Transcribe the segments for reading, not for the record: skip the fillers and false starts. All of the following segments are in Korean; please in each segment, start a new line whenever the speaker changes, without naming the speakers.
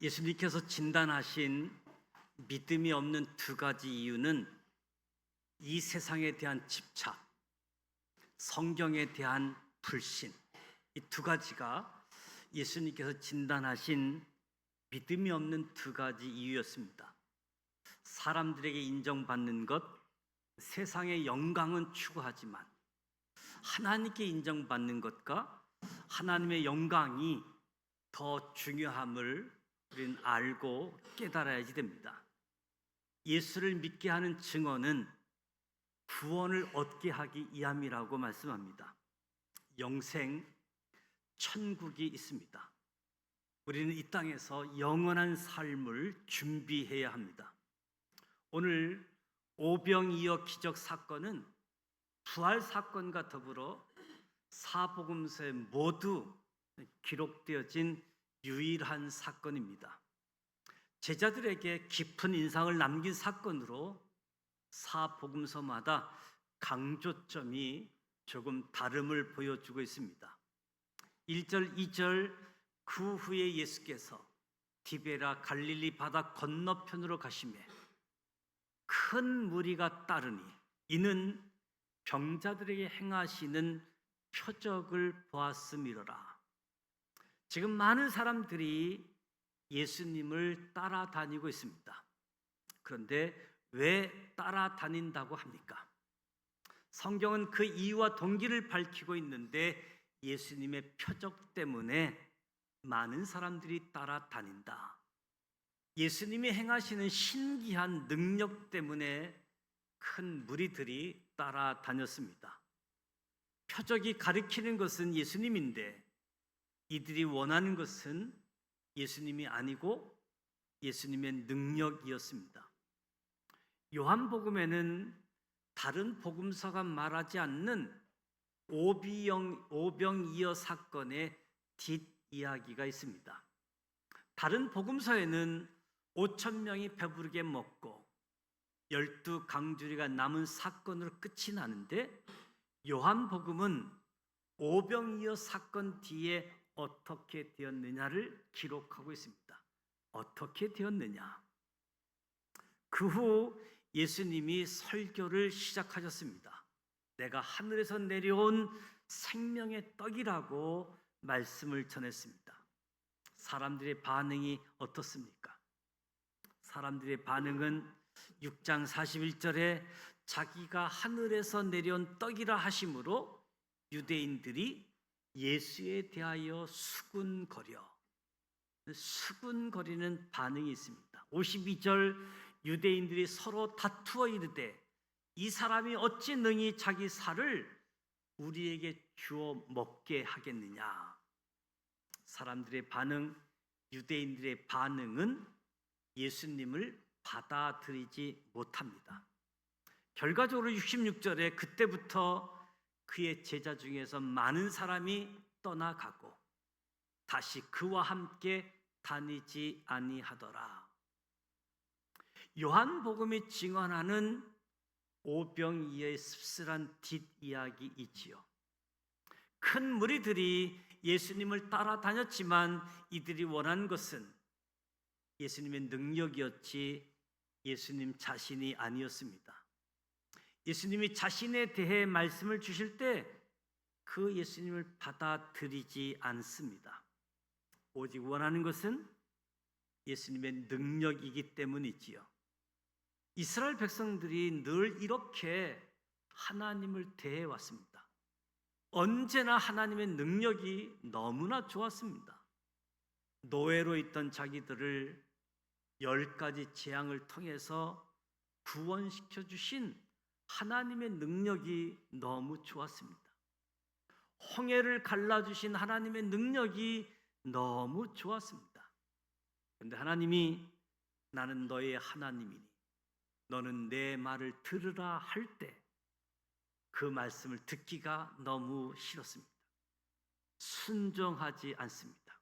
예수님께서 진단하신 믿음이 없는 두 가지 이유는 이 세상에 대한 집착, 성경에 대한 불신, 이 두 가지가 예수님께서 진단하신 믿음이 없는 두 가지 이유였습니다. 사람들에게 인정받는 것, 세상의 영광은 추구하지만 하나님께 인정받는 것과 하나님의 영광이 더 중요함을 우리는 알고 깨달아야지 됩니다. 예수를 믿게 하는 증언은 구원을 얻게 하기 위함이라고 말씀합니다. 영생, 천국이 있습니다. 우리는 이 땅에서 영원한 삶을 준비해야 합니다. 오늘 오병이어 기적 사건은 부활 사건과 더불어 사복음서에 모두 기록되어진 유일한 사건입니다. 제자들에게 깊은 인상을 남긴 사건으로 사복음서마다 강조점이 조금 다름을 보여주고 있습니다. 1절, 2절 그 후에 예수께서 디베라 갈릴리 바다 건너편으로 가시매 큰 무리가 따르니 이는 병자들에게 행하시는 표적을 보았음이로라. 지금 많은 사람들이 예수님을 따라다니고 있습니다. 그런데 왜 따라다닌다고 합니까? 성경은 그 이유와 동기를 밝히고 있는데 예수님의 표적 때문에 많은 사람들이 따라다닌다. 예수님이 행하시는 신기한 능력 때문에 큰 무리들이 따라다녔습니다. 표적이 가리키는 것은 예수님인데 이들이 원하는 것은 예수님이 아니고 예수님의 능력이었습니다. 요한복음에는 다른 복음서가 말하지 않는 오병이어 사건의 뒷이야기가 있습니다. 다른 복음서에는 5,000명이 배부르게 먹고 12강주리가 남은 사건으로 끝이 나는데 요한복음은 오병이어 사건 뒤에 어떻게 되었느냐를 기록하고 있습니다. 어떻게 되었느냐? 그 후 예수님이 설교를 시작하셨습니다. 내가 하늘에서 내려온 생명의 떡이라고 말씀을 전했습니다. 사람들의 반응이 어떻습니까? 사람들의 반응은 6장 41절에 자기가 하늘에서 내려온 떡이라 하심으로 유대인들이 예수에 대하여 수군거리는 반응이 있습니다. 52절 유대인들이 서로 다투어 이르되 이 사람이 어찌 능히 자기 살을 우리에게 주어 먹게 하겠느냐. 사람들의 반응, 유대인들의 반응은 예수님을 받아들이지 못합니다. 결과적으로 66절에 그때부터 그의 제자 중에서 많은 사람이 떠나가고 다시 그와 함께 다니지 아니하더라. 요한복음이 증언하는 오병이어의 씁쓸한 뒷이야기이지요. 큰 무리들이 예수님을 따라다녔지만 이들이 원한 것은 예수님의 능력이었지 예수님 자신이 아니었습니다. 예수님이 자신에 대해 말씀을 주실 때 그 예수님을 받아들이지 않습니다. 오직 원하는 것은 예수님의 능력이기 때문이지요. 이스라엘 백성들이 늘 이렇게 하나님을 대해왔습니다. 언제나 하나님의 능력이 너무나 좋았습니다. 노예로 있던 자기들을 10가지 재앙을 통해서 구원시켜 주신 하나님의 능력이 너무 좋았습니다. 홍해를 갈라주신 하나님의 능력이 너무 좋았습니다. 그런데 하나님이 나는 너의 하나님이니 너는 내 말을 들으라 할 때 그 말씀을 듣기가 너무 싫었습니다. 순종하지 않습니다.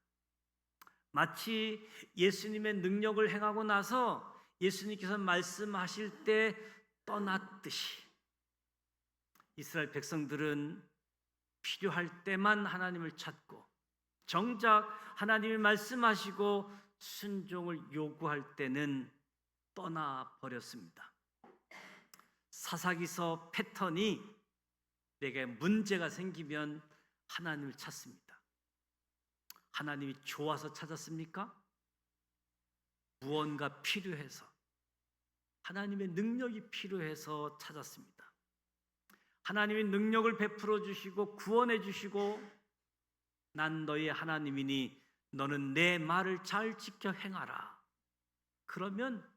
마치 예수님의 능력을 행하고 나서 예수님께서 말씀하실 때 떠났듯이 이스라엘 백성들은 필요할 때만 하나님을 찾고 정작 하나님이 말씀하시고 순종을 요구할 때는 떠나 버렸습니다. 사사기서 패턴이 내게 문제가 생기면 하나님을 찾습니다. 하나님이 좋아서 찾았습니까? 무언가 필요해서, 하나님의 능력이 필요해서 찾았습니다. 하나님이 능력을 베풀어 주시고 구원해 주시고 난 너의 하나님이니 너는 내 말을 잘 지켜 행하라. 그러면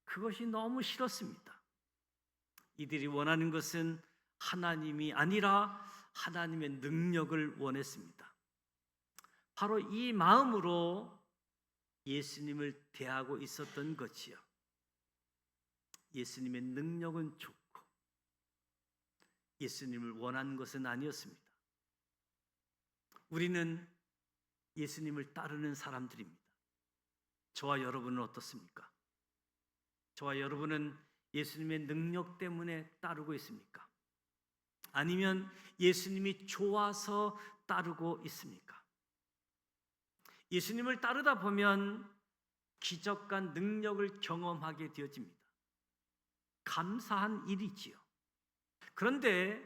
그것이 너무 싫었습니다. 이들이 원하는 것은 하나님이 아니라 하나님의 능력을 원했습니다. 바로 이 마음으로 예수님을 대하고 있었던 것이요. 예수님의 능력은 좋고 예수님을 원하는 것은 아니었습니다. 우리는 예수님을 따르는 사람들입니다. 저와 여러분은 어떻습니까? 저와 여러분은 예수님의 능력 때문에 따르고 있습니까? 아니면 예수님이 좋아서 따르고 있습니까? 예수님을 따르다 보면 기적과 능력을 경험하게 되어집니다. 감사한 일이지요. 그런데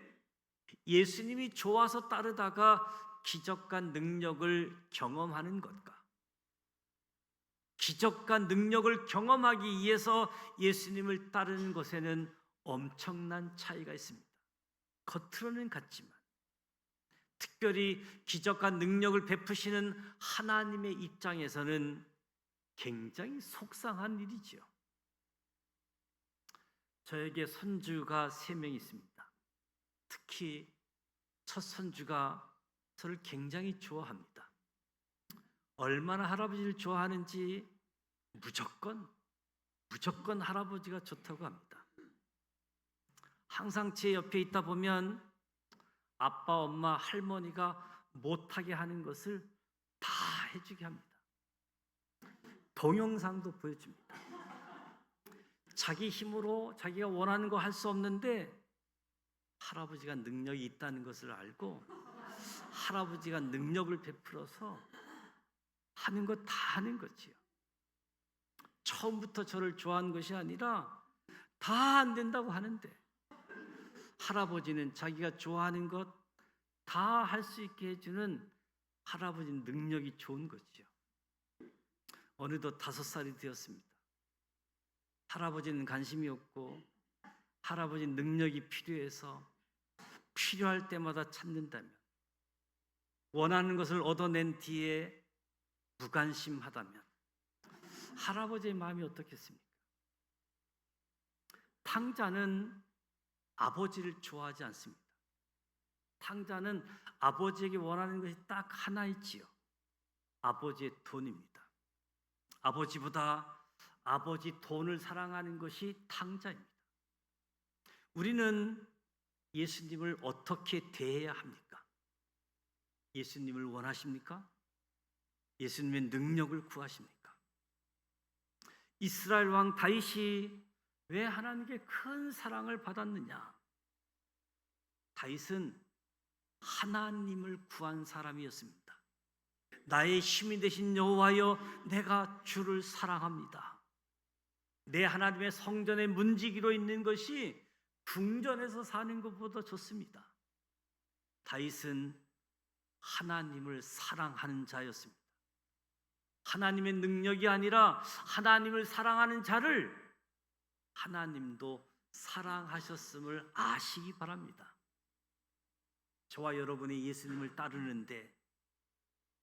예수님이 좋아서 따르다가 기적과 능력을 경험하는 것과 기적과 능력을 경험하기 위해서 예수님을 따르는 것에는 엄청난 차이가 있습니다. 겉으로는 같지만 특별히 기적과 능력을 베푸시는 하나님의 입장에서는 굉장히 속상한 일이지요. 저에게 손주가 3명 있습니다. 특히 첫 손주가 저를 굉장히 좋아합니다. 얼마나 할아버지를 좋아하는지 무조건 할아버지가 좋다고 합니다. 항상 제 옆에 있다 보면 아빠, 엄마, 할머니가 못하게 하는 것을 다 해주게 합니다. 동영상도 보여줍니다. 자기 힘으로 자기가 원하는 거 할 수 없는데 할아버지가 능력이 있다는 것을 알고 할아버지가 능력을 베풀어서 하는 거 다 하는 거지요. 처음부터 저를 좋아하는 것이 아니라 다 안 된다고 하는데 할아버지는 자기가 좋아하는 것 다 할 수 있게 해주는 할아버지 능력이 좋은 거지요. 어느덧 5살이 되었습니다. 할아버지는 관심이 없고 할아버지 능력이 필요해서 필요할 때마다 찾는다면, 원하는 것을 얻어낸 뒤에 무관심하다면 할아버지의 마음이 어떻겠습니까? 탕자는 아버지를 좋아하지 않습니다. 탕자는 아버지에게 원하는 것이 딱 하나 있지요. 아버지의 돈입니다. 아버지보다 아버지 돈을 사랑하는 것이 탕자입니다. 우리는 예수님을 어떻게 대해야 합니까? 예수님을 원하십니까? 예수님의 능력을 구하십니까? 이스라엘 왕 다윗이 왜 하나님께 큰 사랑을 받았느냐? 다윗은 하나님을 구한 사람이었습니다. 나의 힘이 되신 여호와여, 내가 주를 사랑합니다. 내 하나님의 성전의 문지기로 있는 것이 궁전에서 사는 것보다 좋습니다. 다윗은 하나님을 사랑하는 자였습니다. 하나님의 능력이 아니라 하나님을 사랑하는 자를 하나님도 사랑하셨음을 아시기 바랍니다. 저와 여러분이 예수님을 따르는데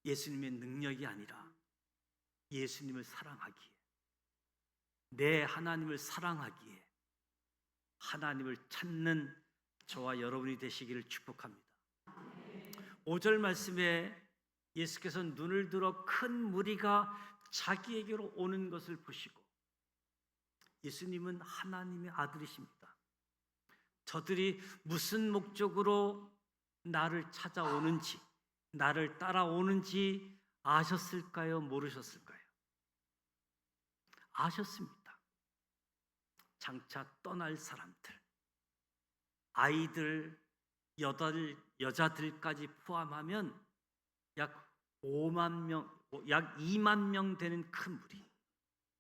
예수님의 능력이 아니라 예수님을 사랑하기에, 내 하나님을 사랑하기에 하나님을 찾는 저와 여러분이 되시기를 축복합니다. 5절 말씀에 예수께서 눈을 들어 큰 무리가 자기에게로 오는 것을 보시고, 예수님은 하나님의 아들이십니다. 저들이 무슨 목적으로 나를 찾아오는지, 나를 따라오는지 아셨을까요? 모르셨을까요? 아셨습니다. 장차 떠날 사람들, 아이들, 여자들까지 포함하면 약 5만 명, 약 2만 명 되는 큰 무리.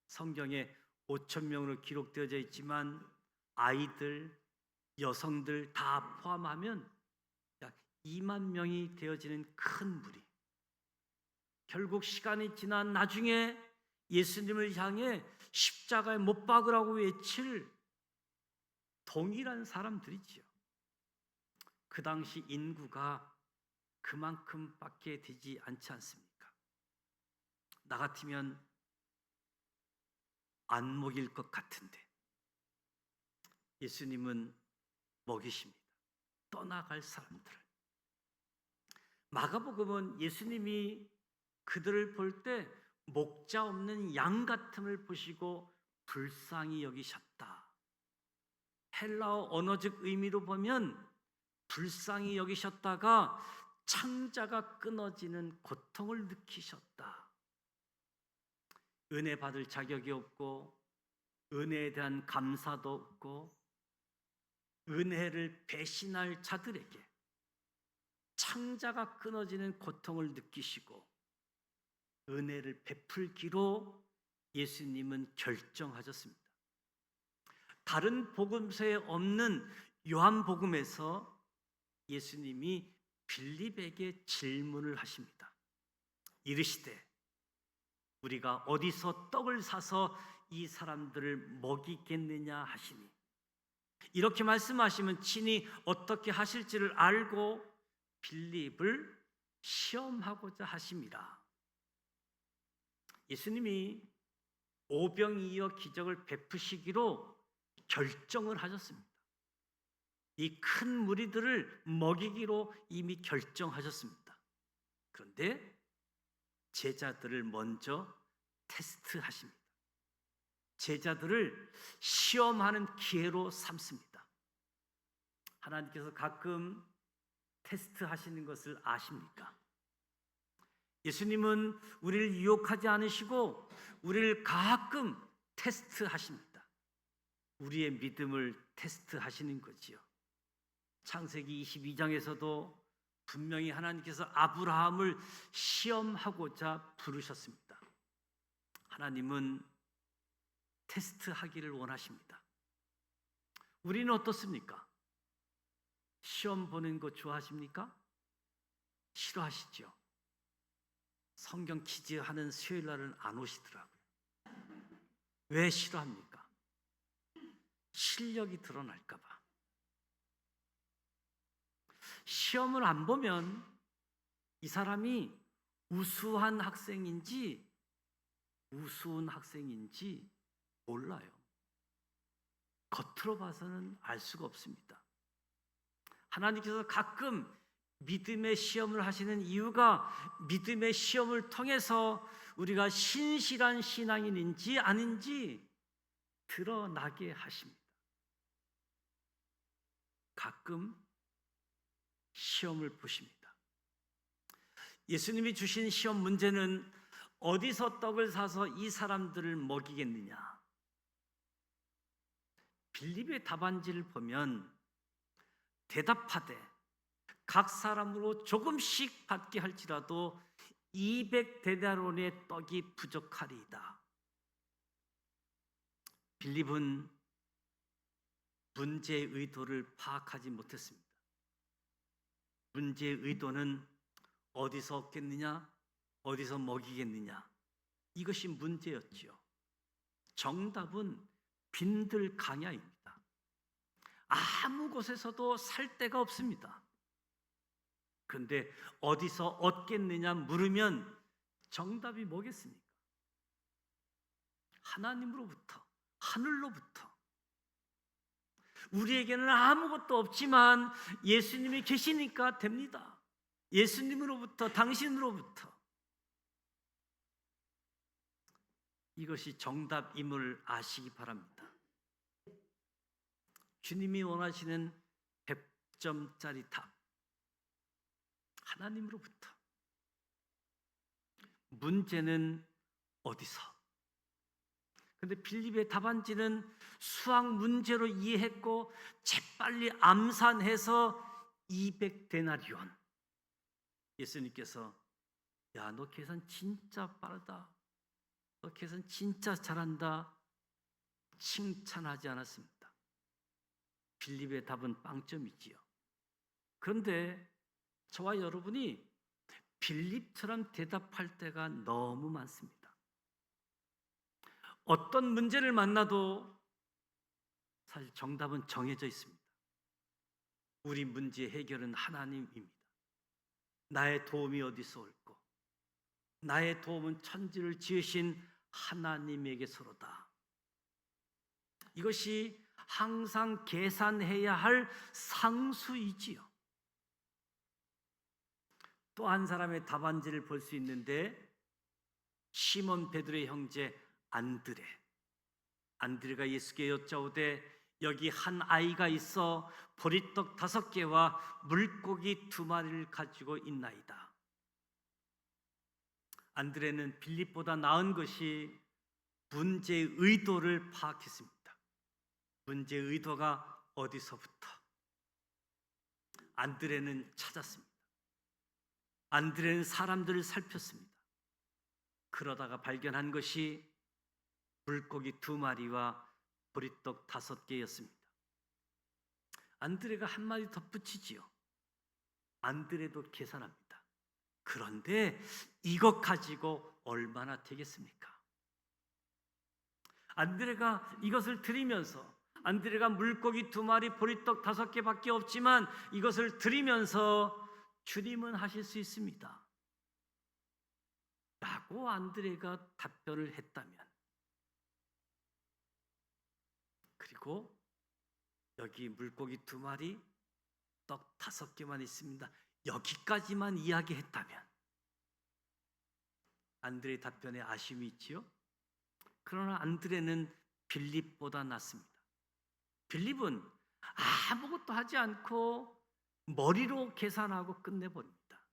성경에 5천 명으로 기록되어져 있지만 아이들, 여성들 다 포함하면 약 2만 명이 되어지는 큰 무리. 결국 시간이 지난 나중에 예수님을 향해 십자가에 못 박으라고 외칠 동일한 사람들이지요. 그 당시 인구가 그만큼밖에 되지 않지 않습니까? 나 같으면 안 먹일 것 같은데 예수님은 먹이십니다. 떠나갈 사람들을. 마가복음은 예수님이 그들을 볼 때 목자 없는 양 같음을 보시고 불쌍히 여기셨다. 헬라어 언어적 의미로 보면 불쌍히 여기셨다가 창자가 끊어지는 고통을 느끼셨다. 은혜 받을 자격이 없고 은혜에 대한 감사도 없고 은혜를 배신할 자들에게 창자가 끊어지는 고통을 느끼시고 은혜를 베풀기로 예수님은 결정하셨습니다. 다른 복음서에 없는 요한복음에서 예수님이 빌립에게 질문을 하십니다. 이르시되 우리가 어디서 떡을 사서 이 사람들을 먹이겠느냐 하시니, 이렇게 말씀하시면 친히 어떻게 하실지를 알고 빌립을 시험하고자 하심이라. 예수님이 오병이어 기적을 베푸시기로 결정을 하셨습니다. 이 큰 무리들을 먹이기로 이미 결정하셨습니다. 그런데 제자들을 먼저 테스트하십니다. 제자들을 시험하는 기회로 삼습니다. 하나님께서 가끔 테스트하시는 것을 아십니까? 예수님은 우리를 유혹하지 않으시고 우리를 가끔 테스트하십니다. 우리의 믿음을 테스트하시는 거지요. 창세기 22장에서도 분명히 하나님께서 아브라함을 시험하고자 부르셨습니다. 하나님은 테스트하기를 원하십니다. 우리는 어떻습니까? 시험 보는 거 좋아하십니까? 싫어하시죠? 성경 퀴즈 하는 수요일 날은 안 오시더라고요. 왜 싫어합니까? 실력이 드러날까 봐. 시험을 안 보면 이 사람이 우수한 학생인지 우스운 학생인지 몰라요. 겉으로 봐서는 알 수가 없습니다. 하나님께서 가끔 믿음의 시험을 하시는 이유가 믿음의 시험을 통해서 우리가 신실한 신앙인인지 아닌지 드러나게 하십니다. 가끔 시험을 보십니다. 예수님이 주신 시험 문제는 어디서 떡을 사서 이 사람들을 먹이겠느냐. 빌립의 답안지를 보면 대답하되 각 사람으로 조금씩 받게 할지라도 200데나리온의 떡이 부족하리이다. 빌립은 문제의 의도를 파악하지 못했습니다. 문제의 의도는 어디서 얻겠느냐, 어디서 먹이겠느냐, 이것이 문제였지요. 정답은 빈들 강야입니다. 아무 곳에서도 살 데가 없습니다. 그런데 어디서 얻겠느냐 물으면 정답이 뭐겠습니까? 하나님으로부터, 하늘로부터. 우리에게는 아무것도 없지만 예수님이 계시니까 됩니다. 예수님으로부터, 당신으로부터. 이것이 정답임을 아시기 바랍니다. 주님이 원하시는 100점짜리 답, 하나님으로부터. 문제는 어디서? 근데 빌립의 답안지는 수학 문제로 이해했고 재빨리 암산해서 200데나리온. 예수님께서 야, 너 계산 진짜 빠르다. 너 계산 진짜 잘한다. 칭찬하지 않았습니다. 빌립의 답은 빵점이지요. 그런데 저와 여러분이 빌립처럼 대답할 때가 너무 많습니다. 어떤 문제를 만나도 사실 정답은 정해져 있습니다. 우리 문제 해결은 하나님입니다. 나의 도움이 어디서 올고 나의 도움은 천지를 지으신 하나님에게서로다. 이것이 항상 계산해야 할 상수이지요. 또 한 사람의 답안지를 볼 수 있는데 시몬 베드로의 형제 안드레가 예수께 여짜오되 여기 한 아이가 있어 보리떡 5개와 물고기 2마리를 가지고 있나이다. 안드레는 빌립보다 나은 것이 문제의 의도를 파악했습니다. 문제의 의도가 어디서부터? 안드레는 찾았습니다. 안드레는 사람들을 살폈습니다. 그러다가 발견한 것이 물고기 2마리와 보리떡 5개였습니다. 안드레가 한마디 덧붙이지요. 안드레도 계산합니다. 그런데 이것 가지고 얼마나 되겠습니까? 안드레가 이것을 드리면서 안드레가 물고기 2마리 보리떡 5개밖에 없지만 이것을 드리면서 주님은 하실 수 있습니다 라고 안드레가 답변을 했다면, 그리고 여기 물고기 2마리 떡 5개만 있습니다 여기까지만 이야기했다면 안드레의 답변에 아쉬움이 있지요. 그러나 안드레는 빌립보다 낫습니다. 빌립은 아무것도 하지 않고 머리로 계산하고 끝내버립니다.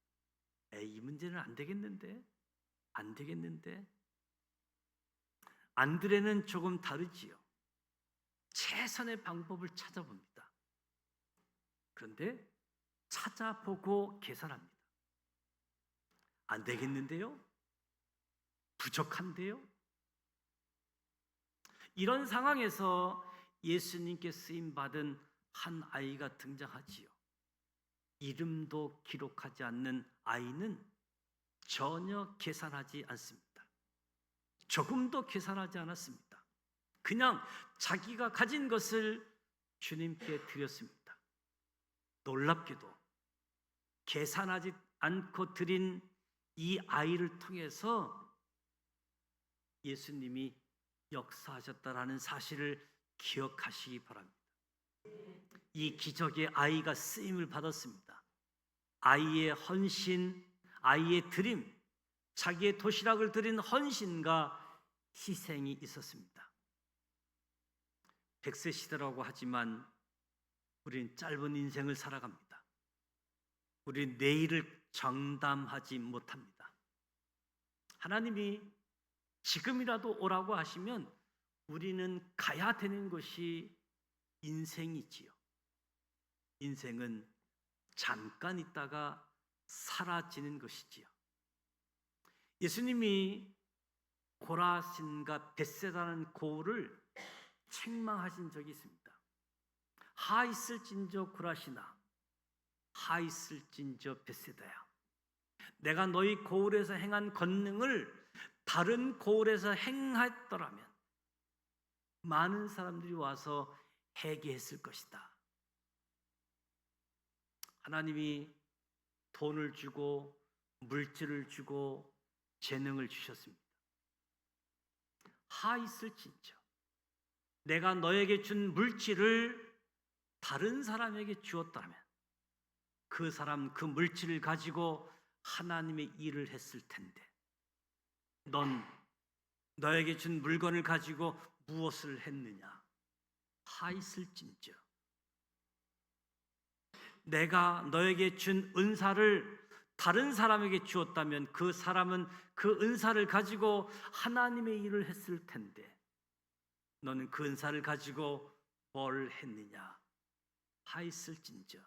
이 문제는 안 되겠는데. 안드레는 조금 다르지요. 최선의 방법을 찾아봅니다. 그런데 찾아보고 계산합니다. 안 되겠는데요? 부족한데요? 이런 상황에서 예수님께 쓰임받은 한 아이가 등장하지요. 이름도 기록하지 않는 아이는 전혀 계산하지 않습니다. 조금도 계산하지 않았습니다. 그냥 자기가 가진 것을 주님께 드렸습니다. 놀랍게도 계산하지 않고 드린 이 아이를 통해서 예수님이 역사하셨다라는 사실을 기억하시기 바랍니다. 이 기적의 아이가 쓰임을 받았습니다. 아이의 헌신, 아이의 드림, 자기의 도시락을 드린 헌신과 희생이 있었습니다. 100세 시대라고 하지만 우리는 짧은 인생을 살아갑니다. 우리는 내일을 장담하지 못합니다. 하나님이 지금이라도 오라고 하시면 우리는 가야 되는 것이 인생이지요. 인생은 잠깐 있다가 사라지는 것이지요. 예수님이 고라신과 벳세다라는 고을을 책망하신 적이 있습니다. 하 있을진저 고라시나, 하 있을진저 벳세다야. 내가 너희 고을에서 행한 권능을 다른 고을에서 행했더라면 많은 사람들이 와서 회개했을 것이다. 하나님이 돈을 주고 물질을 주고 재능을 주셨습니다. 하 있을진저 내가 너에게 준 물질을 다른 사람에게 주었다면 그 사람 그 물질을 가지고 하나님의 일을 했을 텐데 넌 너에게 준 물건을 가지고 무엇을 했느냐? 하 있을진저 내가 너에게 준 은사를 다른 사람에게 주었다면 그 사람은 그 은사를 가지고 하나님의 일을 했을 텐데 너는 그 은사를 가지고 뭘 했느냐? 하 있을진저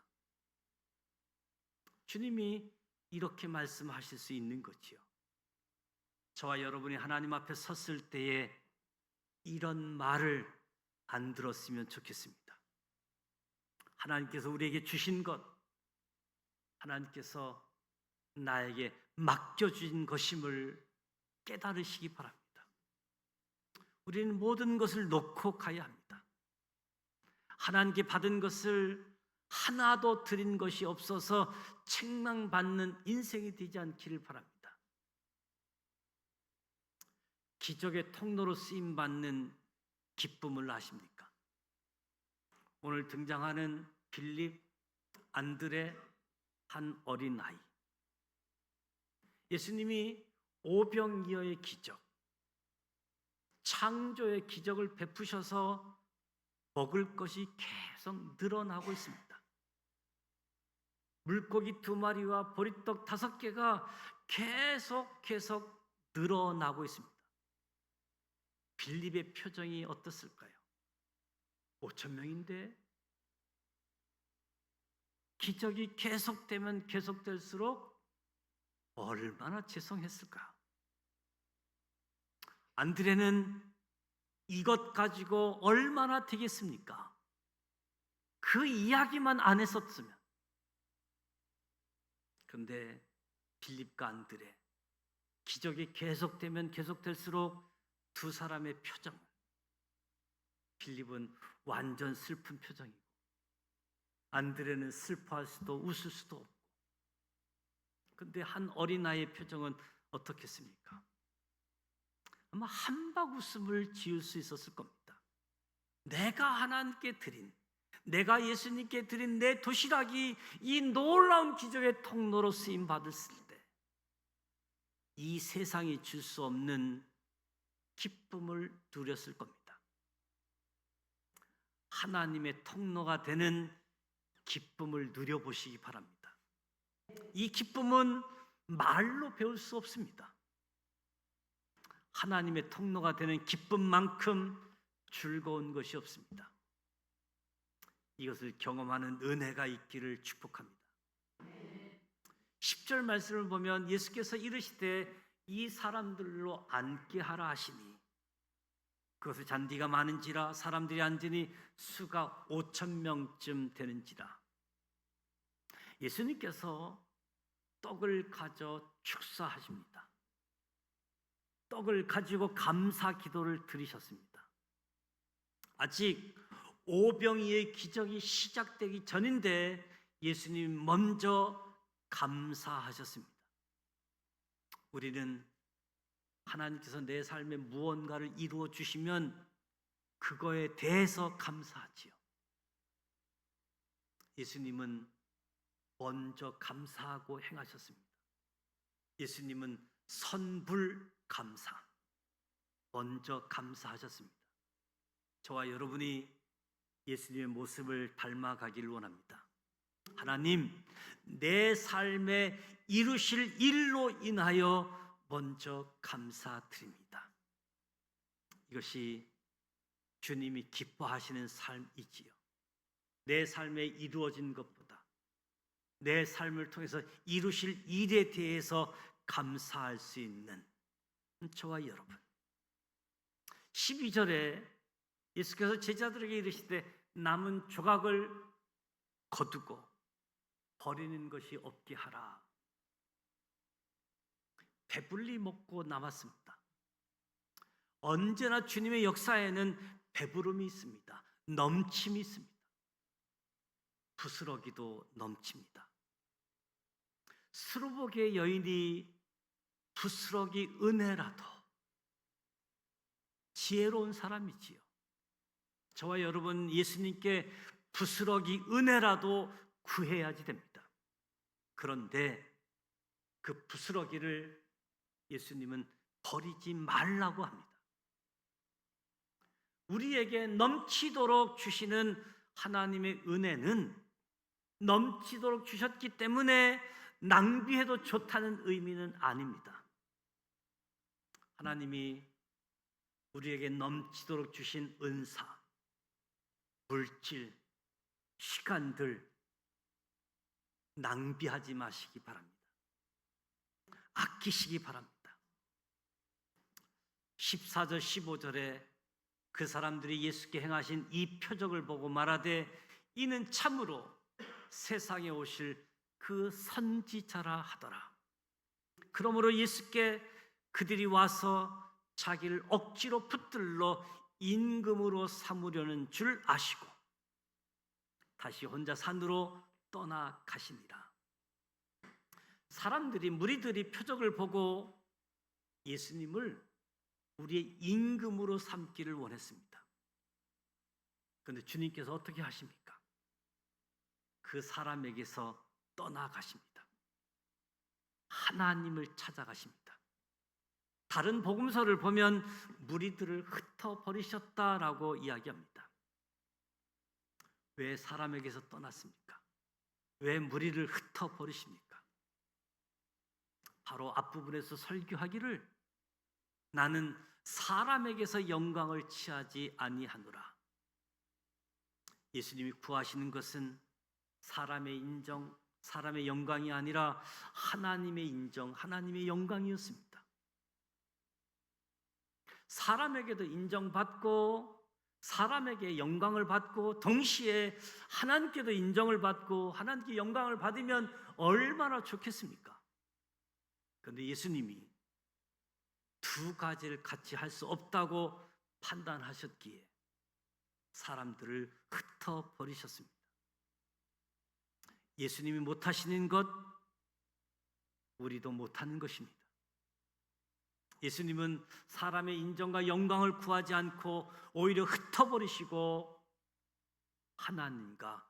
주님이 이렇게 말씀하실 수 있는 거지요. 저와 여러분이 하나님 앞에 섰을 때에 이런 말을 안 들었으면 좋겠습니다. 하나님께서 우리에게 주신 것, 하나님께서 나에게 맡겨주신 것임을 깨달으시기 바랍니다. 우리는 모든 것을 놓고 가야 합니다. 하나님께 받은 것을 하나도 드린 것이 없어서 책망받는 인생이 되지 않기를 바랍니다. 기적의 통로로 쓰임받는 기쁨을 아십니까? 오늘 등장하는 빌립, 안드레, 한 어린아이. 예수님이 오병이어의 기적, 창조의 기적을 베푸셔서 먹을 것이 계속 늘어나고 있습니다. 물고기 2마리와 보리떡 5개가 계속 늘어나고 있습니다. 빌립의 표정이 어떻을까요? 5,000명인데 기적이 계속되면 계속될수록 얼마나 죄송했을까? 안드레는 이것 가지고 얼마나 되겠습니까? 그 이야기만 안 했었으면. 그런데 빌립과 안드레, 기적이 계속되면 계속될수록 두 사람의 표정, 빌립은 완전 슬픈 표정이고 안드레는 슬퍼할 수도 웃을 수도 없고. 그런데 한 어린아이의 표정은 어떻겠습니까? 아마 한박 웃음을 지을 수 있었을 겁니다. 내가 하나님께 드린, 내가 예수님께 드린 내 도시락이 이 놀라운 기적의 통로로 쓰임 받았을 때 이 세상이 줄 수 없는 기쁨을 누렸을 겁니다. 하나님의 통로가 되는 기쁨을 누려보시기 바랍니다. 이 기쁨은 말로 배울 수 없습니다. 하나님의 통로가 되는 기쁨만큼 즐거운 것이 없습니다. 이것을 경험하는 은혜가 있기를 축복합니다. 10절 말씀을 보면 예수께서 이르시되 이 사람들로 앉게 하라 하시니 그것의 잔디가 많은지라 사람들이 앉으니 수가 5,000명쯤 되는지라. 예수님께서 떡을 가져 축사하십니다. 떡을 가지고 감사 기도를 드리셨습니다. 아직 오병이의 기적이 시작되기 전인데 예수님 먼저 감사하셨습니다. 우리는 하나님께서 내 삶에 무언가를 이루어 주시면 그거에 대해서 감사하지요. 예수님은 먼저 감사하고 행하셨습니다. 예수님은 선불 감사, 먼저 감사하셨습니다. 저와 여러분이 예수님의 모습을 닮아가기를 원합니다. 하나님, 내 삶에 이루실 일로 인하여 먼저 감사드립니다. 이것이 주님이 기뻐하시는 삶이지요. 내 삶에 이루어진 것보다 내 삶을 통해서 이루실 일에 대해서 감사할 수 있는 저와 여러분. 12절에 예수께서 제자들에게 이르시되 남은 조각을 거두고 버리는 것이 없게 하라. 배불리 먹고 남았습니다. 언제나 주님의 역사에는 배부름이 있습니다. 넘침이 있습니다. 부스러기도 넘칩니다. 수르복의 여인이 부스러기 은혜라도 지혜로운 사람이지요. 저와 여러분 예수님께 부스러기 은혜라도 구해야지 됩니다. 그런데 그 부스러기를 예수님은 버리지 말라고 합니다. 우리에게 넘치도록 주시는 하나님의 은혜는 넘치도록 주셨기 때문에 낭비해도 좋다는 의미는 아닙니다. 하나님이 우리에게 넘치도록 주신 은사, 물질, 시간들 낭비하지 마시기 바랍니다. 아끼시기 바랍니다. 14절 15절에 그 사람들이 예수께 행하신 이 표적을 보고 말하되 이는 참으로 세상에 오실 그 선지자라 하더라. 그러므로 예수께 그들이 와서 자기를 억지로 붙들러 임금으로 삼으려는 줄 아시고 다시 혼자 산으로 떠나가시니라. 사람들이, 무리들이 표적을 보고 예수님을 우리의 임금으로 삼기를 원했습니다. 그런데 주님께서 어떻게 하십니까? 그 사람에게서 떠나가십니다. 하나님을 찾아가십니다. 다른 복음서를 보면 무리들을 흩어버리셨다라고 이야기합니다. 왜 사람에게서 떠났습니까? 왜 무리를 흩어버리십니까? 바로 앞부분에서 설교하기를 나는 사람에게서 영광을 취하지 아니하노라. 예수님이 구하시는 것은 사람의 인정, 사람의 영광이 아니라 하나님의 인정, 하나님의 영광이었습니다. 사람에게도 인정받고 사람에게 영광을 받고 동시에 하나님께도 인정을 받고 하나님께 영광을 받으면 얼마나 좋겠습니까? 그런데 예수님이 두 가지를 같이 할 수 없다고 판단하셨기에 사람들을 흩어버리셨습니다. 예수님이 못하시는 것, 우리도 못하는 것입니다. 예수님은 사람의 인정과 영광을 구하지 않고 오히려 흩어버리시고 하나님과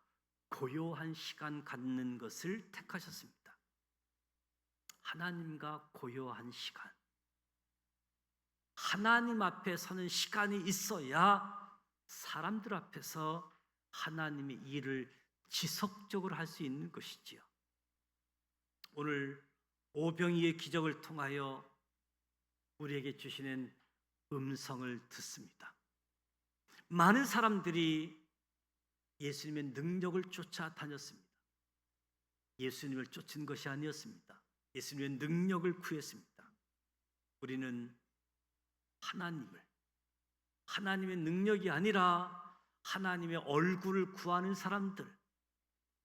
고요한 시간 갖는 것을 택하셨습니다. 하나님과 고요한 시간. 하나님 앞에 서는 시간이 있어야 사람들 앞에서 하나님의 일을 지속적으로 할 수 있는 것이지요. 오늘 오병이의 기적을 통하여 우리에게 주시는 음성을 듣습니다. 많은 사람들이 예수님의 능력을 쫓아다녔습니다. 예수님을 쫓은 것이 아니었습니다. 예수님의 능력을 구했습니다. 우리는 하나님의 능력이 아니라 하나님의 얼굴을 구하는 사람들,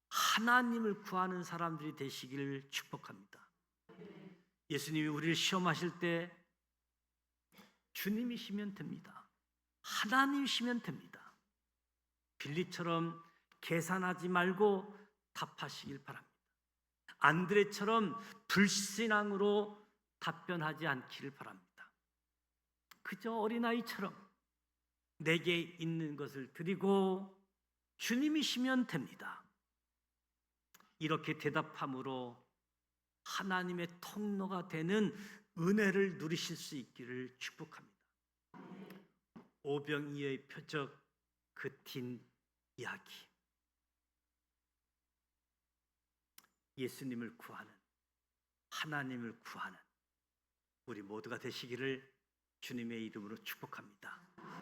하나님을 구하는 사람들이 되시기를 축복합니다. 예수님이 우리를 시험하실 때 주님이시면 됩니다. 하나님이시면 됩니다. 빌립처럼 계산하지 말고 답하시길 바랍니다. 안드레처럼 불신앙으로 답변하지 않기를 바랍니다. 그저 어린아이처럼 내게 있는 것을 드리고 주님이시면 됩니다. 이렇게 대답함으로 하나님의 통로가 되는 은혜를 누리실 수 있기를 축복합니다. 오병이어의 표적, 그 뒷 이야기. 예수님을 구하는, 하나님을 구하는 우리 모두가 되시기를 주님의 이름으로 축복합니다.